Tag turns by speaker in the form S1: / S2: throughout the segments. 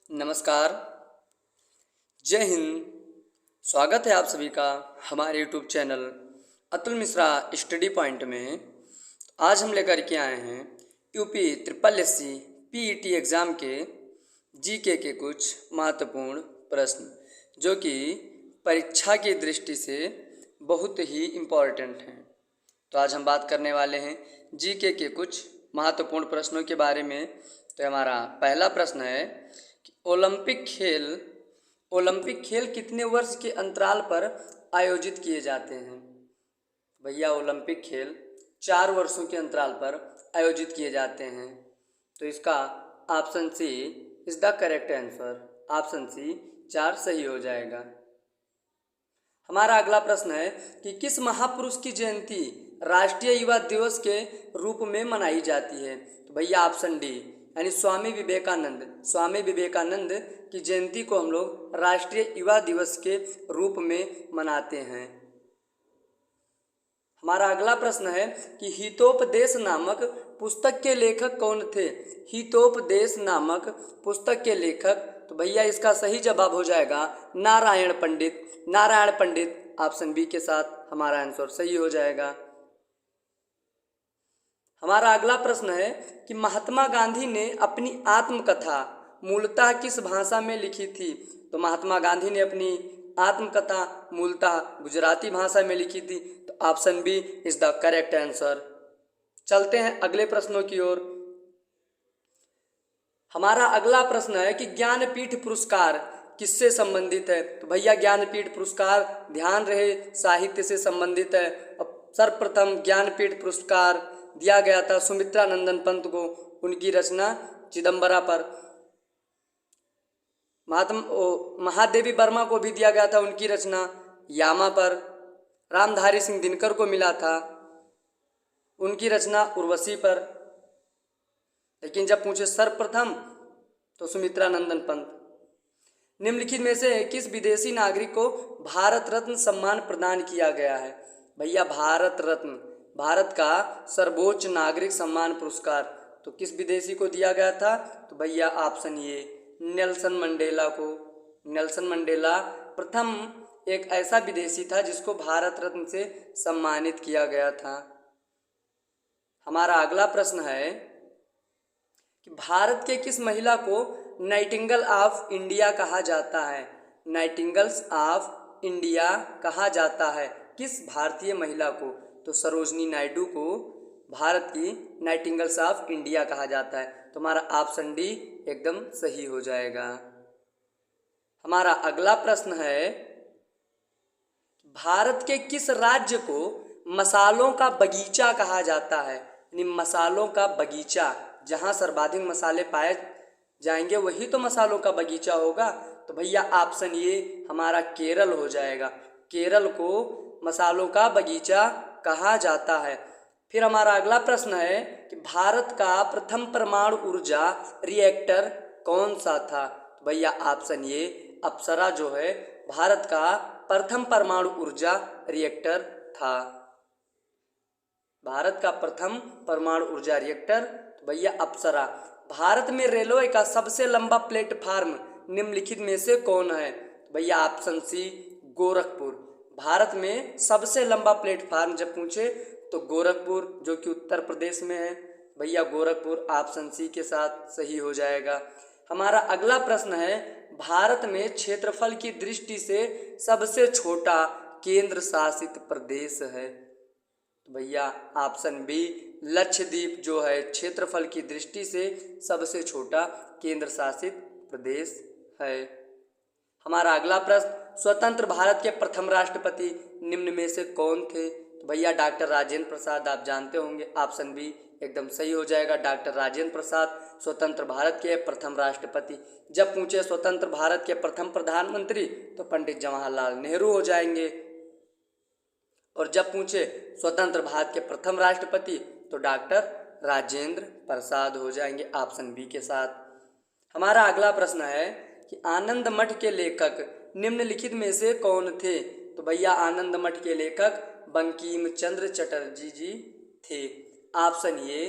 S1: नमस्कार। जय हिंद। स्वागत है आप सभी का हमारे YouTube channel Atul Mishra study point में। आज हम लेकर के आए हैं UP triple SC PET exam के जीके के कुछ महत्वपूर्ण प्रश्न जो कि परीक्षा की दृष्टि से बहुत ही इम्पोर्टेंट हैं। तो आज हम बात करने वाले हैं जीके के कुछ महत्वपूर्ण प्रश्नों के बारे में। तो हमारा पहला प्रश्न है कि ओलंपिक खेल कितने वर्ष के अंतराल पर आयोजित किए जाते हैं? भैया ओलंपिक खेल 4 वर्षों के अंतराल पर आयोजित किए जाते हैं। तो इसका option C is the correct answer. Option C 4 सही हो जाएगा। हमारा अगला प्रश्न है कि किस महापुरुष की जयंती राष्ट्रीय युवा दिवस के रूप में मनाई जाती है? तो भैया ऑप्शन डी यानी स्वामी विवेकानंद की जयंती को हम लोग राष्ट्रीय युवा दिवस के रूप में मनाते हैं। हमारा अगला प्रश्न है कि हितोपदेश नामक पुस्तक के लेखक कौन थे? हितोपदेश नामक पुस्तक के लेखक, तो भैया इसका सही जवाब हो जाएगा नारायण पंडित। ऑप्शन बी के साथ हमारा आंसर सही हो जाएगा। हमारा अगला प्रश्न है कि महात्मा गांधी ने अपनी आत्मकथा मूलतः किस भाषा में लिखी थी? तो महात्मा गांधी ने अपनी आत्मकथा मूलतः गुजराती भाषा में लिखी थी। तो option B is the correct answer. चलते हैं अगले प्रश्नों की ओर। हमारा अगला प्रश्न है कि ज्ञानपीठ पुरस्कार किससे संबंधित है? तो भैया ज्ञानपीठ पुरस्कार ध्यान रहे साहित्य से संबंधित है। अब सर्वप्रथम ज्ञानपीठ पुरस्कार दिया गया था सुमित्रा नंदन पंत को, उनकी रचना चिदम्बरा पर। महादेवी वर्मा को भी दिया गया था उनकी रचना यामा पर। रामधारी सिंह दिनकर को मिला था उनकी रचना उर्वशी पर। लेकिन जब पूछे सर्वप्रथम तो सुमित्रा नंदन पंत। निम्नलिखित में से किस विदेशी नागरिक को भारत रत्न सम्मान प्रदान किया गया है? भैया भारत रत्न भारत का सर्वोच्च नागरिक सम्मान पुरस्कार तो किस विदेशी को दिया गया था? तो भैया ऑप्शन ए नेल्सन मंडेला को। नेल्सन मंडेला प्रथम एक ऐसा विदेशी था जिसको भारत रत्न से सम्मानित किया गया था। हमारा अगला प्रश्न है कि भारत के किस महिला को नाइटिंगेल ऑफ इंडिया कहा जाता है? नाइटिंगेल्स ऑफ इंडिया कहा जाता है किस भारतीय महिला को? तो सरोजनी नायडू को भारत की नाइटिंगेल्स ऑफ इंडिया कहा जाता है। तो हमारा ऑप्शन डी एकदम सही हो जाएगा। हमारा अगला प्रश्न है भारत के किस राज्य को मसालों का बगीचा कहा जाता है? यानी मसालों का बगीचा, जहाँ सर्वाधिक मसाले पाए जाएंगे वही तो मसालों का बगीचा होगा। तो भैया ऑप्शन ये हमारा केरल हो जाएगा। केरल को मसालों का बगीचा कहा जाता है। फिर हमारा अगला प्रश्न है कि भारत का प्रथम परमाणु ऊर्जा रिएक्टर कौन सा था? तो भैया ऑप्शन ये अप्सरा जो है भारत का प्रथम परमाणु ऊर्जा रिएक्टर था। भारत का प्रथम परमाणु ऊर्जा रिएक्टर तो भैया अप्सरा। भारत में रेलवे का सबसे लंबा प्लेटफार्म निम्नलिखित में से कौन है? भैया ऑप्शन सी गोरखपुर। भारत में सबसे लंबा प्लेटफार्म जब पूछे तो गोरखपुर जो कि उत्तर प्रदेश में है। भैया गोरखपुर ऑप्शन सी के साथ सही हो जाएगा। हमारा अगला प्रश्न है भारत में क्षेत्रफल की दृष्टि से सबसे छोटा केंद्र शासित प्रदेश है? तो भैया ऑप्शन बी लक्षद्वीप जो है क्षेत्रफल की दृष्टि से सबसे छोटा केंद्र शासित प्रदेश है। हमारा अगला प्रश्न स्वतंत्र भारत के प्रथम राष्ट्रपति निम्न में से कौन थे? तो भैया डॉक्टर राजेंद्र प्रसाद, आप जानते होंगे। ऑप्शन बी एकदम सही हो जाएगा। डॉक्टर राजेंद्र प्रसाद स्वतंत्र भारत के प्रथम राष्ट्रपति। जब पूछे स्वतंत्र भारत के प्रथम प्रधानमंत्री तो पंडित जवाहरलाल नेहरू हो जाएंगे। और जब पूछे स्वतंत्र भारत के प्रथम राष्ट्रपति तो डॉक्टर राजेंद्र प्रसाद हो जाएंगे ऑप्शन बी के साथ। हमारा अगला प्रश्न है कि आनंद मठ के लेखक निम्नलिखित में से कौन थे? तो भैया आनंद मठ के लेखक बंकिम चंद्र चटर्जी जी थे। ऑप्शन ए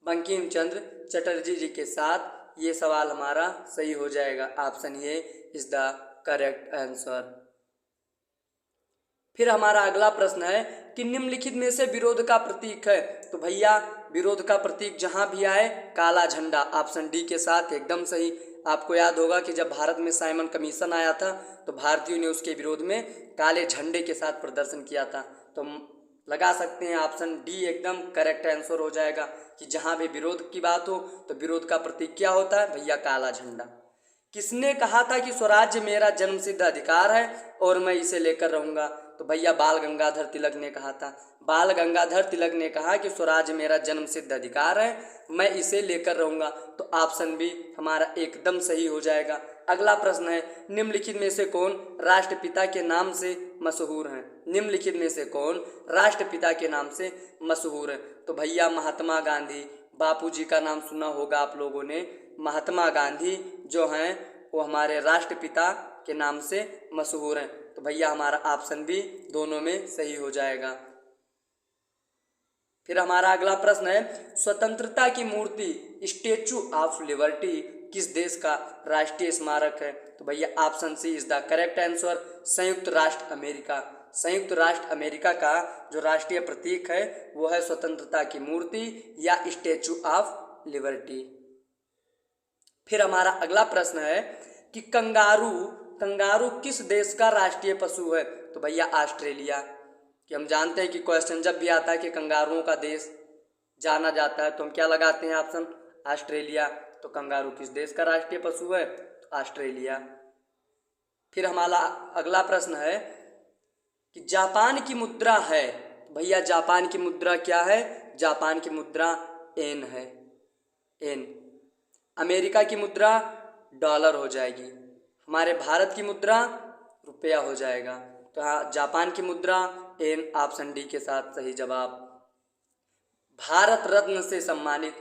S1: बंकिम चंद्र चटर्जी जी के साथ ये सवाल हमारा सही हो जाएगा। Option A is the correct answer. फिर हमारा अगला प्रश्न है कि निम्नलिखित में से विरोध का प्रतीक है। तो भैया विरोध का प्रतीक जहां भी आए काला झंडा, ऑप्शन डी के साथ एकदम सही। आपको याद होगा कि जब भारत में साइमन कमीशन आया था तो भारतीयों ने उसके विरोध में काले झंडे के साथ प्रदर्शन किया था। तो लगा सकते हैं ऑप्शन डी एकदम करेक्ट आंसर हो जाएगा कि जहां भी विरोध की बात हो तो विरोध का प्रतीक क्या होता है भैया, काला झंडा। किसने कहा था कि स्वराज्य मेरा जन्मसिद्ध अधिकार है और मैं इसे लेकर रहूंगा? तो भैया बाल गंगाधर तिलक ने कहा था। बाल गंगाधर तिलक ने कहा कि स्वराज्य मेरा जन्मसिद्ध अधिकार है, मैं इसे लेकर रहूंगा। तो ऑप्शन बी हमारा एकदम सही हो जाएगा। अगला प्रश्न है निम्नलिखित में से कौन राष्ट्रपिता के नाम से मशहूर हैं? निम्नलिखित में से कौन राष्ट्रपिता के नाम से मशहूर है? तो भैया महात्मा गांधी। बापूजी का नाम सुना होगा आप लोगों ने। महात्मा गांधी जो हैं वो हमारे राष्ट्रपिता के नाम से मशहूर हैं। तो भैया हमारा ऑप्शन भी दोनों में सही हो जाएगा। फिर हमारा अगला प्रश्न है स्वतंत्रता की मूर्ति स्टैचू ऑफ लिबर्टी किस देश का राष्ट्रीय स्मारक है? तो भैया option C is the correct answer, संयुक्त राष्ट्र अमेरिका। संयुक्त राष्ट्र अमेरिका का जो राष्ट्रीय प्रतीक है वो है स्वतंत्रता की मूर्ति या स्टैचू ऑफ लिबर्टी। फिर हमारा अगला प्रश्न है कि कंगारू किस देश का राष्ट्रीय पशु है? तो भैया ऑस्ट्रेलिया। कि हम जानते हैं कि क्वेश्चन जब भी आता है कि कंगारुओं का देश जाना जाता है तो हम क्या लगाते हैं ऑप्शन ऑस्ट्रेलिया। तो कंगारू किस देश का राष्ट्रीय पशु है? तो ऑस्ट्रेलिया। फिर हमारा अगला प्रश्न है कि जापान की मुद्रा है। भैया जापान की मुद्रा क्या है? जापान की मुद्रा एन है, एन। अमेरिका की मुद्रा डॉलर हो जाएगी, हमारे भारत की मुद्रा रुपया हो जाएगा। तो हाँ जापान की मुद्रा एन, ऑप्शन डी के साथ सही जवाब। भारत रत्न से सम्मानित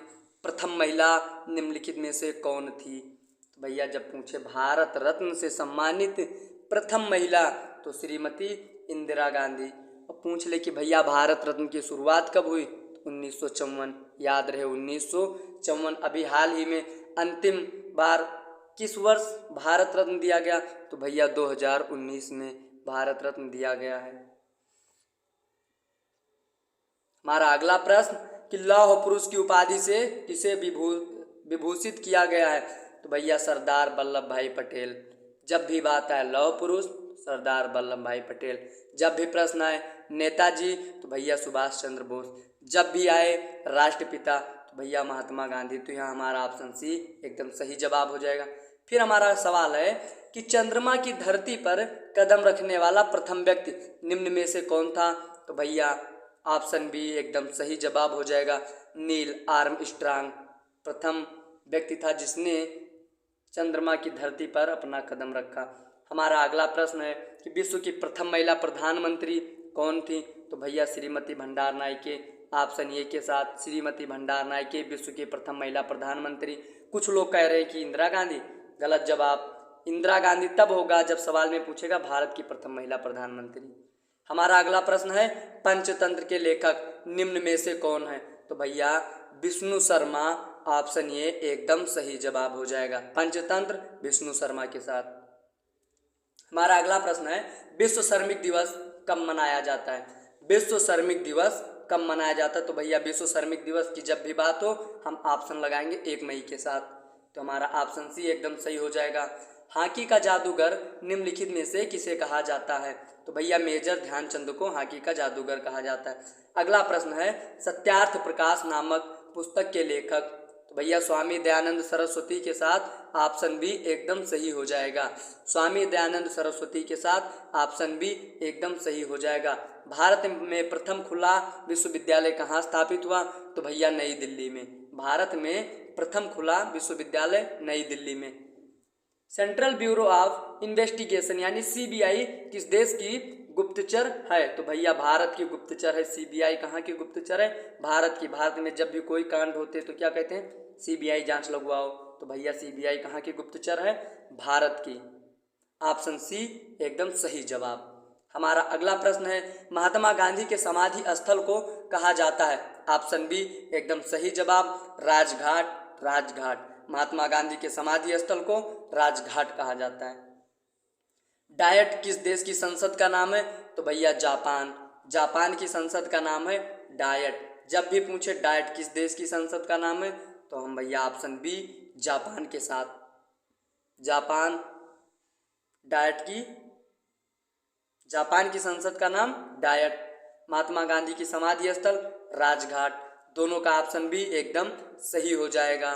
S1: प्रथम महिला निम्नलिखित में से कौन थी? तो भैया जब पूछे भारत रत्न से सम्मानित प्रथम महिला तो श्रीमती इंदिरा गांधी। और पूछ ले कि भैया भारत रत्न की शुरुआत कब हुई? 1954। याद रहे 1954। अभी हाल ही में अंतिम बार किस वर्ष भारत रत्न दिया गया? तो भैया 2019 में भारत रत्न दिया गया है। हमारा अगला प्रश्न कि लौह पुरुष की उपाधि से किसे विभूषित किया गया है? तो भैया सरदार वल्लभ भाई पटेल। जब भी बात आए लौह पुरुष सरदार वल्लभ भाई पटेल। जब भी प्रश्न आए नेताजी तो भैया सुभाष चंद्र बोस। जब भी आए राष्ट्रपिता तो भैया महात्मा गांधी। तो यहाँ हमारा ऑप्शन सी एकदम सही जवाब हो जाएगा। फिर हमारा सवाल है कि चंद्रमा की धरती पर कदम रखने वाला प्रथम व्यक्ति निम्न में से कौन था? तो भैया ऑप्शन बी एकदम सही जवाब हो जाएगा, नील आर्मस्ट्रांग प्रथम व्यक्ति था जिसने चंद्रमा की धरती पर अपना कदम रखा। हमारा अगला प्रश्न है कि विश्व की प्रथम महिला प्रधानमंत्री कौन थी? तो भैया श्रीमती भंडार नायके। ऑप्शन ए के साथ श्रीमती भंडार नायके विश्व की प्रथम महिला प्रधानमंत्री। कुछ लोग कह रहे हैं कि इंदिरा गांधी, गलत जवाब। इंदिरा गांधी तब होगा जब सवाल में पूछेगा भारत की प्रथम महिला प्रधानमंत्री। हमारा अगला प्रश्न है पंचतंत्र के लेखक निम्न में से कौन है? तो भैया विष्णु शर्मा। ऑप्शन ए एकदम सही जवाब हो जाएगा, पंचतंत्र विष्णु शर्मा के साथ। हमारा अगला प्रश्न है विश्व श्रमिक दिवस कब मनाया जाता है? विश्व श्रमिक दिवस कब मनाया जाता है? तो भैया विश्व श्रमिक दिवस की जब भी बात हो हम ऑप्शन लगाएंगे 1 मई के साथ। तो हमारा ऑप्शन सी एकदम सही हो जाएगा। हॉकी का जादूगर निम्नलिखित में से किसे कहा जाता है? तो भैया मेजर ध्यानचंद को हॉकी का जादूगर कहा जाता है। अगला प्रश्न है सत्यार्थ प्रकाश नामक पुस्तक के लेखक? तो भैया स्वामी दयानंद सरस्वती के साथ ऑप्शन बी एकदम सही हो जाएगा। स्वामी दयानंद सरस्वती के साथ ऑप्शन बी एकदम सही हो जाएगा। भारत में प्रथम खुला विश्वविद्यालय कहाँ स्थापित हुआ? तो भैया नई दिल्ली में। भारत में प्रथम खुला विश्वविद्यालय नई दिल्ली में। सेंट्रल ब्यूरो ऑफ इन्वेस्टिगेशन यानी सीबीआई किस देश की गुप्तचर है? तो भैया भारत की गुप्तचर है। सीबीआई कहाँ की गुप्तचर है? भारत की। भारत में जब भी कोई कांड होते तो क्या कहते हैं? सीबीआई जांच लगवाओ। तो भैया सीबीआई कहाँ की गुप्तचर है? भारत की। ऑप्शन सी एकदम सही जवाब। हमारा अगला प्रश्न है महात्मा गांधी के समाधि स्थल को कहा जाता है? ऑप्शन बी एकदम सही जवाब, राजघाट। राजघाट। महात्मा गांधी के समाधि स्थल को राजघाट कहा जाता है। डायट किस देश की संसद का नाम है? तो भैया जापान। जापान की संसद का नाम है डायट। जब भी पूछे डायट किस देश की संसद का नाम है, तो हम भैया ऑप्शन बी जापान के साथ, जापान जापान की संसद का नाम डायट। महात्मा गांधी की समाधि स्थल राजघाट। दोनों का ऑप्शन बी एकदम सही हो जाएगा।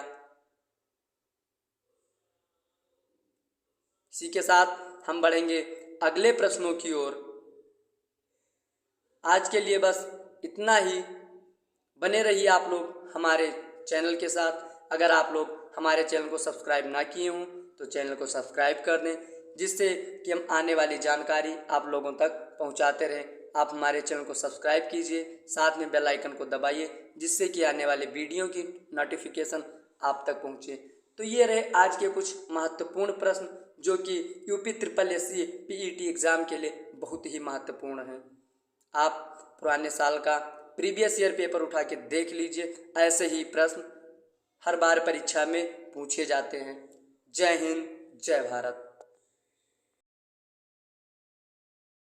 S1: इसी के साथ हम बढ़ेंगे अगले प्रश्नों की ओर। आज के लिए बस इतना ही। बने रहिए आप लोग हमारे चैनल के साथ। अगर आप लोग हमारे चैनल को सब्सक्राइब ना किए हों तो चैनल को सब्सक्राइब कर दें, जिससे कि हम आने वाली जानकारी आप लोगों तक पहुंचाते रहें। आप हमारे चैनल को सब्सक्राइब कीजिए, साथ में बेल आइकन को दबाइए, जिससे कि आने वाले वीडियो की नोटिफिकेशन आप तक पहुंचे। तो ये रहे आज के कुछ महत्वपूर्ण प्रश्न जो कि यूपी SSC PET एग्ज़ाम के लिए बहुत ही महत्वपूर्ण हैं। आप पुराने साल का प्रीवियस ईयर पेपर उठा के देख लीजिए, ऐसे ही प्रश्न हर बार परीक्षा में पूछे जाते हैं। जय हिंद, जय भारत।